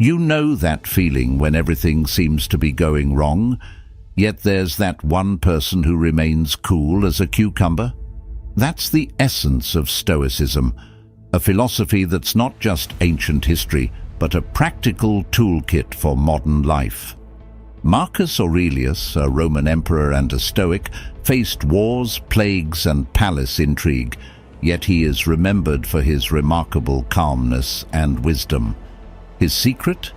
You know that feeling when everything seems to be going wrong, yet there's that one person who remains cool as a cucumber? That's the essence of Stoicism, a philosophy that's not just ancient history, but a practical toolkit for modern life. Marcus Aurelius, a Roman emperor and a Stoic, faced wars, plagues, and palace intrigue, yet he is remembered for his remarkable calmness and wisdom. His secret?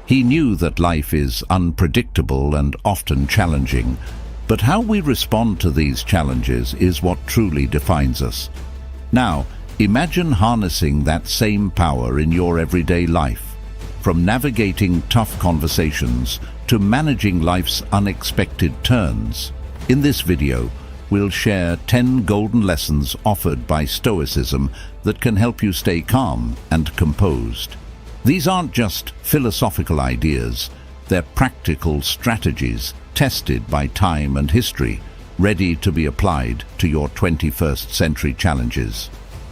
He knew that life is unpredictable and often challenging, but how we respond to these challenges is what truly defines us. Now, imagine harnessing that same power in your everyday life, from navigating tough conversations to managing life's unexpected turns. In this video, we'll share 10 golden lessons offered by Stoicism that can help you stay calm and composed. These aren't just philosophical ideas, they're practical strategies tested by time and history, ready to be applied to your 21st century challenges.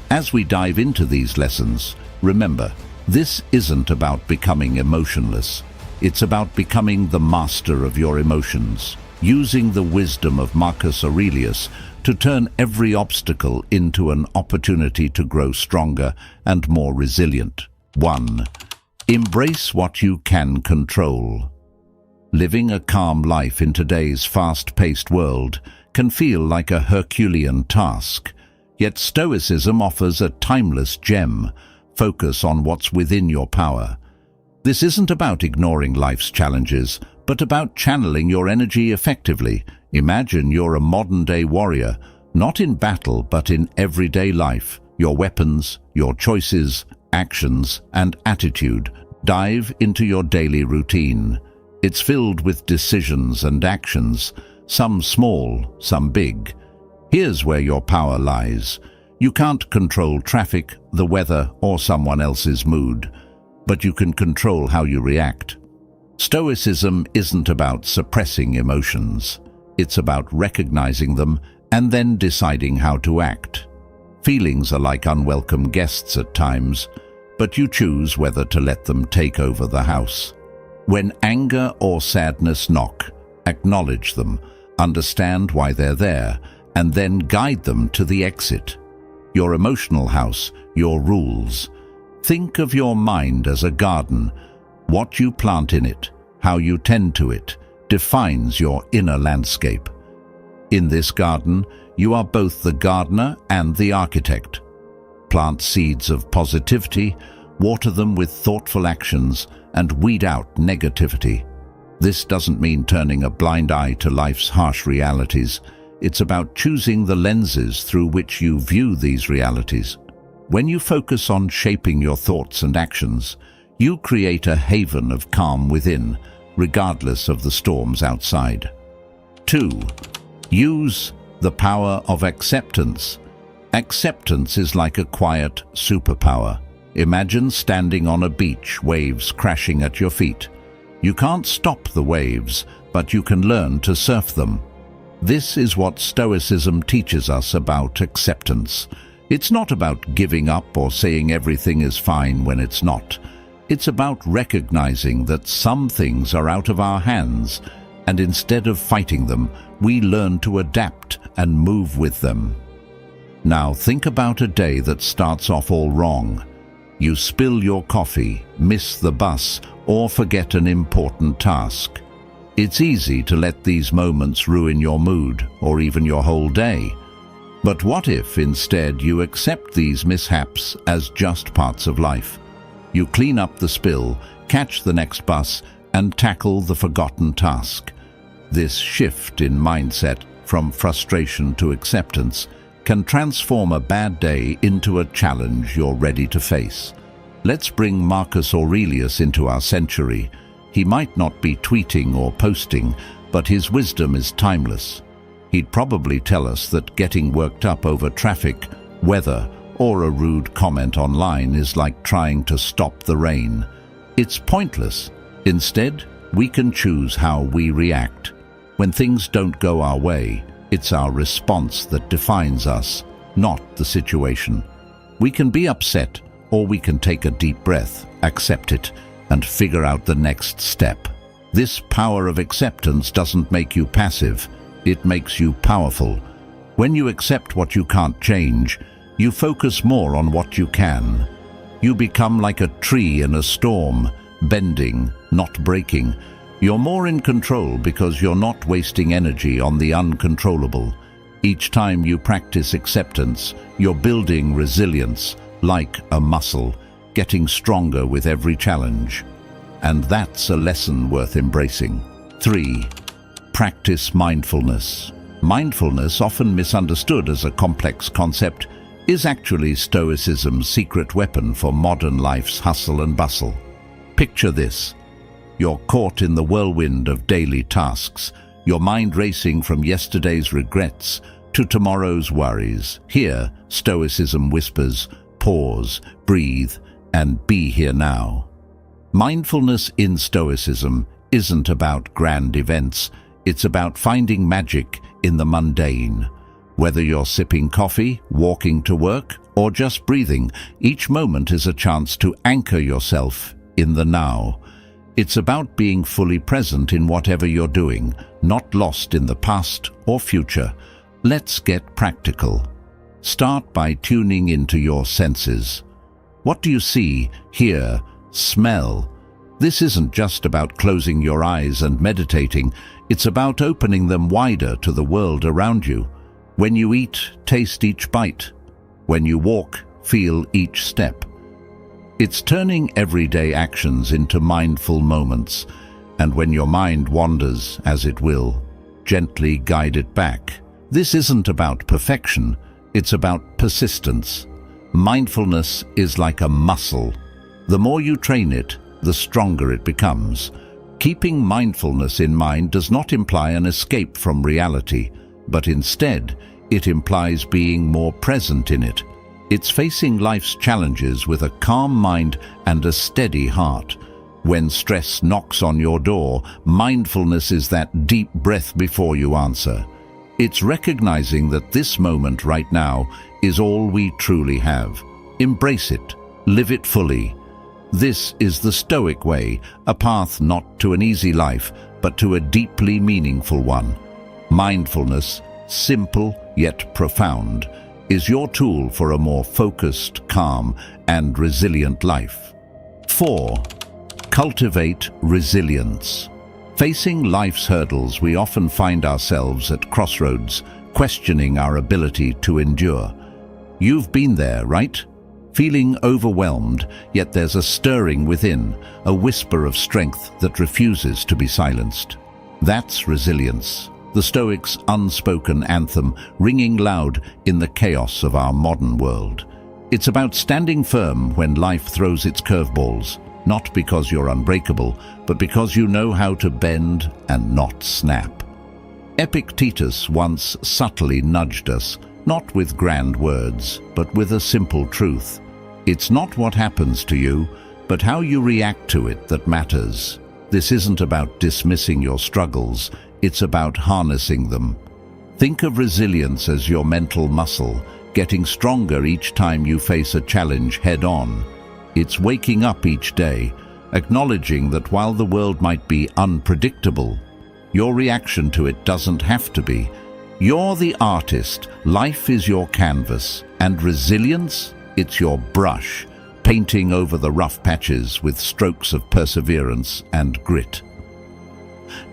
As we dive into these lessons, remember, this isn't about becoming emotionless. It's about becoming the master of your emotions, using the wisdom of Marcus Aurelius to turn every obstacle into an opportunity to grow stronger and more resilient. 1. Embrace what you can control. Living a calm life in today's fast-paced world can feel like a Herculean task, yet Stoicism offers a timeless gem: focus on what's within your power. This isn't about ignoring life's challenges, but about channeling your energy effectively. Imagine you're a modern-day warrior, not in battle but in everyday life. Your weapons, your choices, actions, and attitude. Dive into your daily routine. It's filled with decisions and actions, some small, some big. Here's where your power lies. You can't control traffic, the weather, or someone else's mood, but you can control how you react. Stoicism isn't about suppressing emotions. It's about recognizing them and then deciding how to act. Feelings are like unwelcome guests at times, but you choose whether to let them take over the house. When anger or sadness knock, acknowledge them, understand why they're there, and then guide them to the exit. Your emotional house, your rules. Think of your mind as a garden. What you plant in it, how you tend to it, defines your inner landscape. In this garden, you are both the gardener and the architect. Plant seeds of positivity, water them with thoughtful actions, and weed out negativity. This doesn't mean turning a blind eye to life's harsh realities. It's about choosing the lenses through which you view these realities. When you focus on shaping your thoughts and actions, you create a haven of calm within, regardless of the storms outside. 2. Use the power of acceptance. Acceptance is like a quiet superpower. Imagine standing on a beach, waves crashing at your feet. You can't stop the waves, but you can learn to surf them. This is what Stoicism teaches us about acceptance. It's not about giving up or saying everything is fine when it's not. It's about recognizing that some things are out of our hands, and instead of fighting them, we learn to adapt and move with them. Now think about a day that starts off all wrong. You spill your coffee, miss the bus, or forget an important task. It's easy to let these moments ruin your mood or even your whole day. But what if instead you accept these mishaps as just parts of life? You clean up the spill, catch the next bus, and tackle the forgotten task. This shift in mindset from frustration to acceptance can transform a bad day into a challenge you're ready to face. Let's bring Marcus Aurelius into our century. He might not be tweeting or posting, but his wisdom is timeless. He'd probably tell us that getting worked up over traffic, weather, or a rude comment online is like trying to stop the rain. It's pointless. Instead, we can choose how we react. When things don't go our way, it's our response that defines us, not the situation. We can be upset, or we can take a deep breath, accept it, and figure out the next step. This power of acceptance doesn't make you passive, it makes you powerful. When you accept what you can't change, you focus more on what you can. You become like a tree in a storm, bending, not breaking. You're more in control because you're not wasting energy on the uncontrollable. Each time you practice acceptance, you're building resilience, like a muscle, getting stronger with every challenge. And that's a lesson worth embracing. 3. Practice mindfulness. Mindfulness, often misunderstood as a complex concept, is actually Stoicism's secret weapon for modern life's hustle and bustle. Picture this. You're caught in the whirlwind of daily tasks, your mind racing from yesterday's regrets to tomorrow's worries. Here, Stoicism whispers, pause, breathe, and be here now. Mindfulness in Stoicism isn't about grand events, it's about finding magic in the mundane. Whether you're sipping coffee, walking to work, or just breathing, each moment is a chance to anchor yourself in the now. It's about being fully present in whatever you're doing, not lost in the past or future. Let's get practical. Start by tuning into your senses. What do you see, hear, smell? This isn't just about closing your eyes and meditating, it's about opening them wider to the world around you. When you eat, taste each bite. When you walk, feel each step. It's turning everyday actions into mindful moments, and when your mind wanders, as it will, gently guide it back. This isn't about perfection, it's about persistence. Mindfulness is like a muscle. The more you train it, the stronger it becomes. Keeping mindfulness in mind does not imply an escape from reality, but instead, it implies being more present in it. It's facing life's challenges with a calm mind and a steady heart. When stress knocks on your door, mindfulness is that deep breath before you answer. It's recognizing that this moment right now is all we truly have. Embrace it, live it fully. This is the Stoic way, a path not to an easy life, but to a deeply meaningful one. Mindfulness, simple yet profound, is your tool for a more focused, calm, and resilient life. 4. Cultivate resilience. Facing life's hurdles, we often find ourselves at crossroads, questioning our ability to endure. You've been there, right? Feeling overwhelmed, yet there's a stirring within, a whisper of strength that refuses to be silenced. That's resilience, the Stoics' unspoken anthem ringing loud in the chaos of our modern world. It's about standing firm when life throws its curveballs, not because you're unbreakable, but because you know how to bend and not snap. Epictetus once subtly nudged us, not with grand words, but with a simple truth. It's not what happens to you, but how you react to it that matters. This isn't about dismissing your struggles, it's about harnessing them. Think of resilience as your mental muscle, getting stronger each time you face a challenge head-on. It's waking up each day, acknowledging that while the world might be unpredictable, your reaction to it doesn't have to be. You're the artist, life is your canvas, and resilience, it's your brush, painting over the rough patches with strokes of perseverance and grit.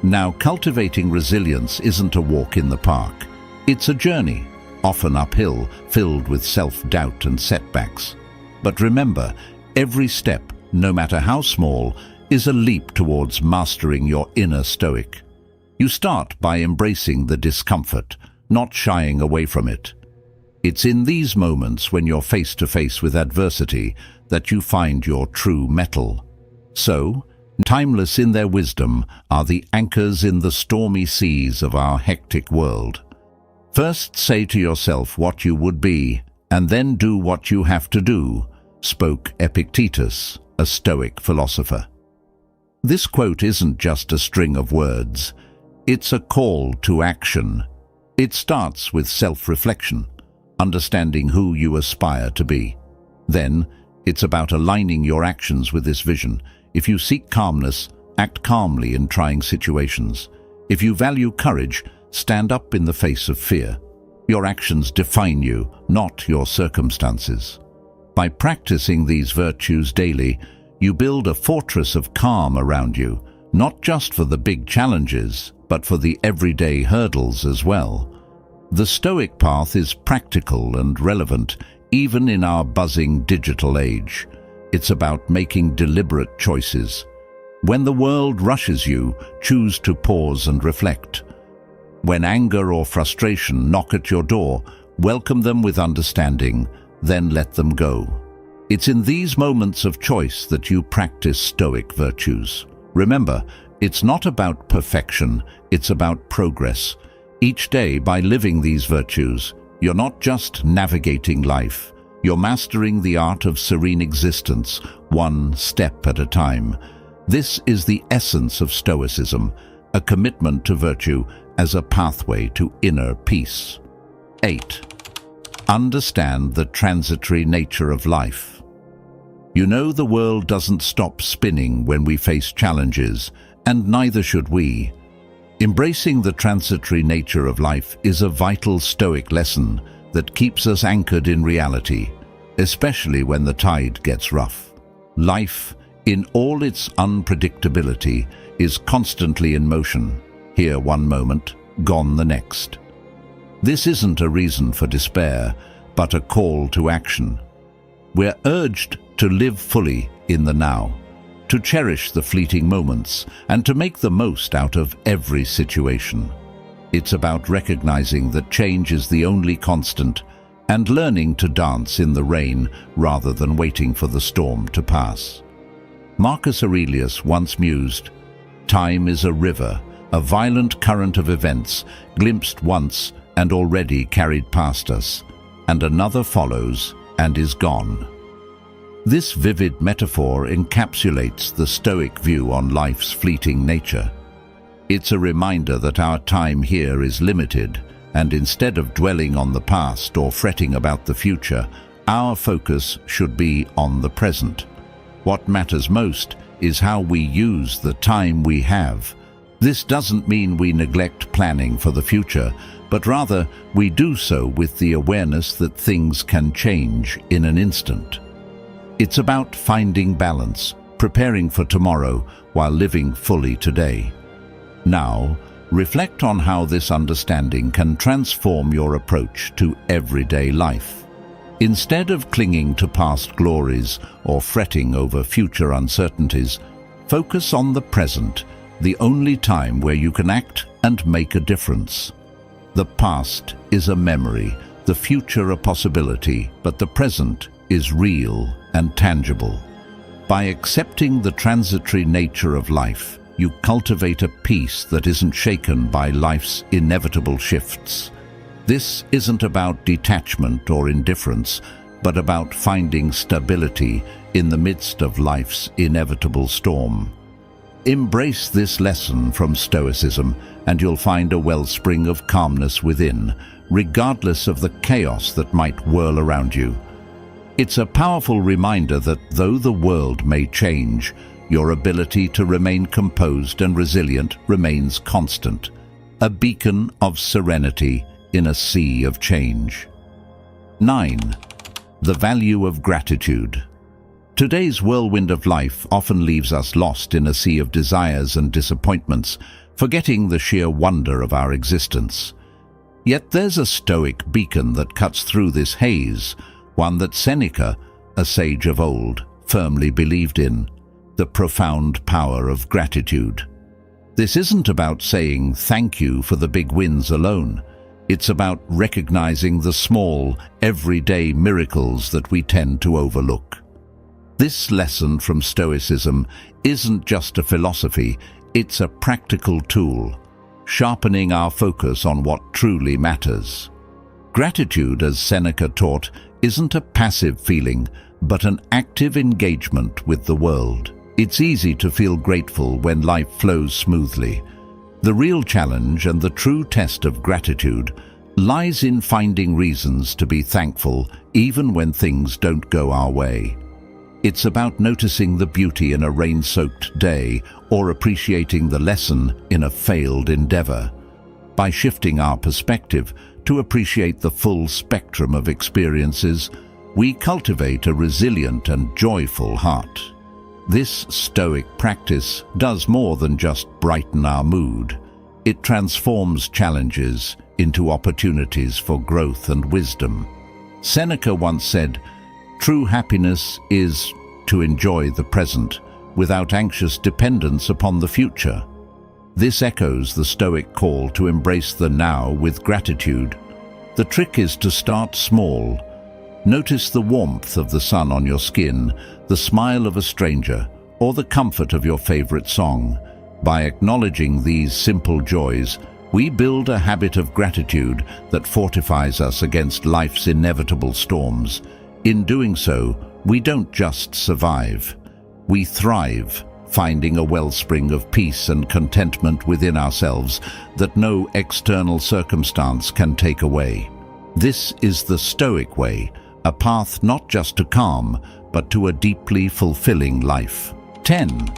Now, cultivating resilience isn't a walk in the park. It's a journey, often uphill, filled with self-doubt and setbacks. But remember, every step, no matter how small, is a leap towards mastering your inner Stoic. You start by embracing the discomfort, not shying away from it. It's in these moments when you're face to face with adversity that you find your true mettle. So, timeless in their wisdom are the anchors in the stormy seas of our hectic world. First say to yourself what you would be, and then do what you have to do, spoke Epictetus, a Stoic philosopher. This quote isn't just a string of words, it's a call to action. It starts with self-reflection, understanding who you aspire to be. Then, it's about aligning your actions with this vision, If you seek calmness, act calmly in trying situations. If you value courage, stand up in the face of fear. Your actions define you, not your circumstances. By practicing these virtues daily, you build a fortress of calm around you, not just for the big challenges, but for the everyday hurdles as well. The Stoic path is practical and relevant, even in our buzzing digital age. It's about making deliberate choices. When the world rushes you, choose to pause and reflect. When anger or frustration knock at your door, welcome them with understanding, then let them go. It's in these moments of choice that you practice Stoic virtues. Remember, it's not about perfection, it's about progress. Each day, by living these virtues, you're not just navigating life, you're mastering the art of serene existence, one step at a time. This is the essence of Stoicism, a commitment to virtue as a pathway to inner peace. 8. Understand the transitory nature of life. You know, the world doesn't stop spinning when we face challenges, and neither should we. Embracing the transitory nature of life is a vital Stoic lesson that keeps us anchored in reality, especially when the tide gets rough. Life, in all its unpredictability, is constantly in motion, here one moment, gone the next. This isn't a reason for despair, but a call to action. We're urged to live fully in the now, to cherish the fleeting moments, and to make the most out of every situation. It's about recognizing that change is the only constant, and learning to dance in the rain rather than waiting for the storm to pass. Marcus Aurelius once mused, "Time is a river, a violent current of events, glimpsed once and already carried past us, and another follows and is gone." This vivid metaphor encapsulates the Stoic view on life's fleeting nature. It's a reminder that our time here is limited, and instead of dwelling on the past or fretting about the future, our focus should be on the present. What matters most is how we use the time we have. This doesn't mean we neglect planning for the future, but rather we do so with the awareness that things can change in an instant. It's about finding balance, preparing for tomorrow while living fully today. Now, reflect on how this understanding can transform your approach to everyday life. Instead of clinging to past glories or fretting over future uncertainties, focus on the present, the only time where you can act and make a difference. The past is a memory, the future a possibility, but the present is real and tangible. By accepting the transitory nature of life, you cultivate a peace that isn't shaken by life's inevitable shifts. This isn't about detachment or indifference, but about finding stability in the midst of life's inevitable storm. Embrace this lesson from Stoicism, and you'll find a wellspring of calmness within, regardless of the chaos that might whirl around you. It's a powerful reminder that though the world may change, your ability to remain composed and resilient remains constant, a beacon of serenity in a sea of change. 9. The value of gratitude. Today's whirlwind of life often leaves us lost in a sea of desires and disappointments, forgetting the sheer wonder of our existence. Yet there's a Stoic beacon that cuts through this haze, one that Seneca, a sage of old, firmly believed in: the profound power of gratitude. This isn't about saying thank you for the big wins alone. It's about recognizing the small, everyday miracles that we tend to overlook. This lesson from Stoicism isn't just a philosophy, it's a practical tool, sharpening our focus on what truly matters. Gratitude, as Seneca taught, isn't a passive feeling, but an active engagement with the world. It's easy to feel grateful when life flows smoothly. The real challenge and the true test of gratitude lies in finding reasons to be thankful even when things don't go our way. It's about noticing the beauty in a rain-soaked day or appreciating the lesson in a failed endeavor. By shifting our perspective to appreciate the full spectrum of experiences, we cultivate a resilient and joyful heart. This Stoic practice does more than just brighten our mood. It transforms challenges into opportunities for growth and wisdom. Seneca once said, "True happiness is to enjoy the present without anxious dependence upon the future." This echoes the Stoic call to embrace the now with gratitude. The trick is to start small. Notice the warmth of the sun on your skin, the smile of a stranger, or the comfort of your favorite song. By acknowledging these simple joys, we build a habit of gratitude that fortifies us against life's inevitable storms. In doing so, we don't just survive. We thrive, finding a wellspring of peace and contentment within ourselves that no external circumstance can take away. This is the Stoic way, a path not just to calm, but to a deeply fulfilling life. 10.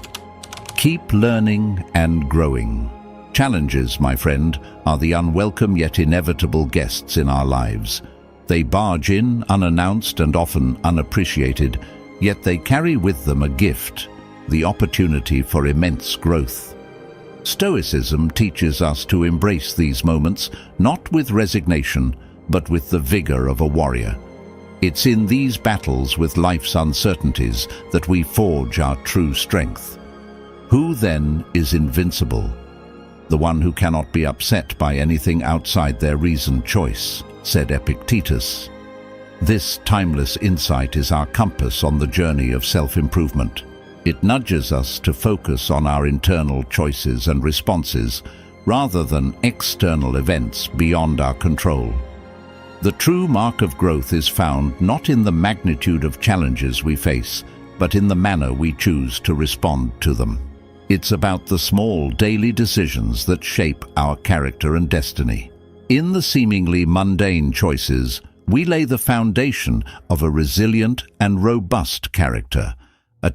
Keep learning and growing. Challenges, my friend, are the unwelcome yet inevitable guests in our lives. They barge in unannounced and often unappreciated, yet they carry with them a gift, the opportunity for immense growth. Stoicism teaches us to embrace these moments, not with resignation, but with the vigor of a warrior. It's in these battles with life's uncertainties that we forge our true strength. Who then is invincible? The one who cannot be upset by anything outside their reasoned choice, said Epictetus. This timeless insight is our compass on the journey of self-improvement. It nudges us to focus on our internal choices and responses, rather than external events beyond our control. The true mark of growth is found not in the magnitude of challenges we face, but in the manner we choose to respond to them. It's about the small daily decisions that shape our character and destiny. In the seemingly mundane choices, we lay the foundation of a resilient and robust character, a